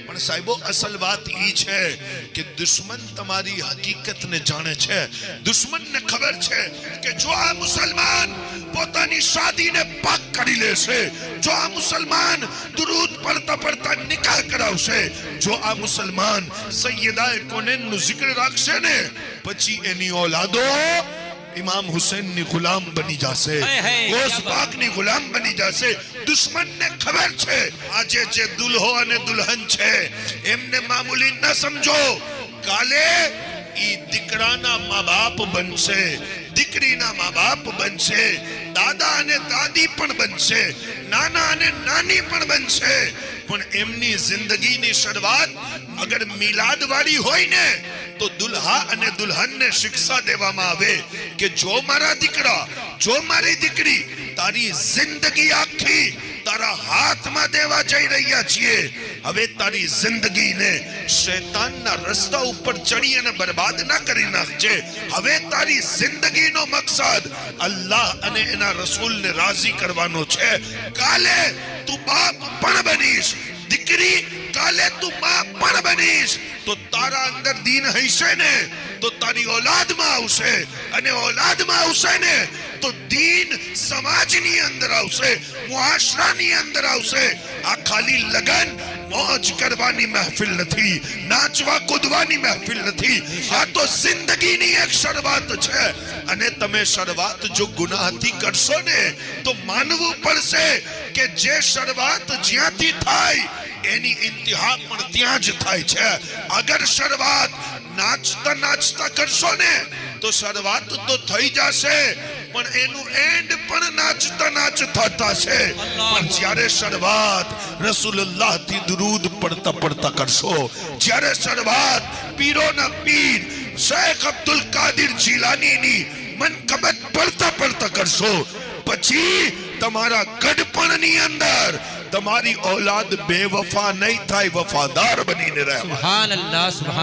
પણ સાહેબો અસલ વાત ઈ છે કે દુશ્મન તમારી હકીકત ને જાણે છે. દુશ્મન ને ખબર છે કે જો આ મુસલમાન પોતાની શાદીને પાક કરી લેશે, જો આ મુસલમાન દુરૂદ પડતા પડતા નિકાહ કરાવશે, જો આ મુસલમાન સૈયદાએ કોનેનનું જિક્ર રાખશે ને, પછી એની ઓલાદો ઇમામ હુસૈન ની ગુલામ બની જશે, ગોસ પાક ની ગુલામ બની જશે. દુશ્મન ને ખબર છે આજે જે દુલ્હો અને દુલ્હન છે એમને મામૂલી ન સમજો. કાલે ઈ દીકરાના મા બાપ બનશે, દીકરીના મા બાપ બનશે, દાદા અને દાદી પણ બનશે, નાના અને નાની પણ બનશે. પણ એમની જિંદગીની શરૂઆત અગર મિલાદ વાળી હોય ને તો દુલ્હા અને દુલ્હનને શિક્ષા દેવામાં આવે કે જો મારા દીકરા, જો મારી દીકરી, તારી જિંદગી આખી તારા હાથમાં દેવા જઈ રહ્યા છીએ. હવે તારી જિંદગીને શૈતાનના રસ્તા ઉપર ચડી અને બરબાદ ના કરી નાખજે. હવે તારી જિંદગીનો મકસદ અલ્લાહ અને એના રસૂલને રાજી કરવાનો છે. કાલે તું બાપ પણ બનીશ, દીકરી કાલે તું બાપ પણ બનીશ, તો તારા અંદર દીન હશે ને તો તારી ઓલાદમાં આવશે, અને ઓલાદમાં આવશે ને તો દીન સમાજની અંદર આવશે, મુઆશરાની અંદર આવશે. આ ખાલી લગન મોજ કરવાની મહેફિલ નથી, નાચવા કૂદવાની મહેફિલ નથી. આ તો જિંદગીની એક શરૂઆત છે. અને તમે શરૂઆત જો ગુનાહથી કરશો ને તો માનવું પડશે કે જે શરૂઆત જ્યાંથી થાય એની ઇન્તિહા પણ ત્યાં જ થાય છે. અગર શરૂઆત નાચતા નાચતા કરશો ને તો શરૂઆત તો થઈ જશે પણ એનું એન્ડ પણ નાચતા નાચતા થશે. પણ જ્યારે શરૂઆત રસૂલુલ્લાહ થી દુરૂદ પડતા પડતા કરશો, જ્યારે શરૂઆત પીરોના પીર શેખ અબ્દુલ કાદિર જીલાનીની મનકબત પડતા પડતા કરશો, પછી તમારા ગઢપણની અંદર તમારી औलाद बेवफा नहीं થાય, वफादार બનીને રહેવા. સુભાન અલ્લાહ, સુભાન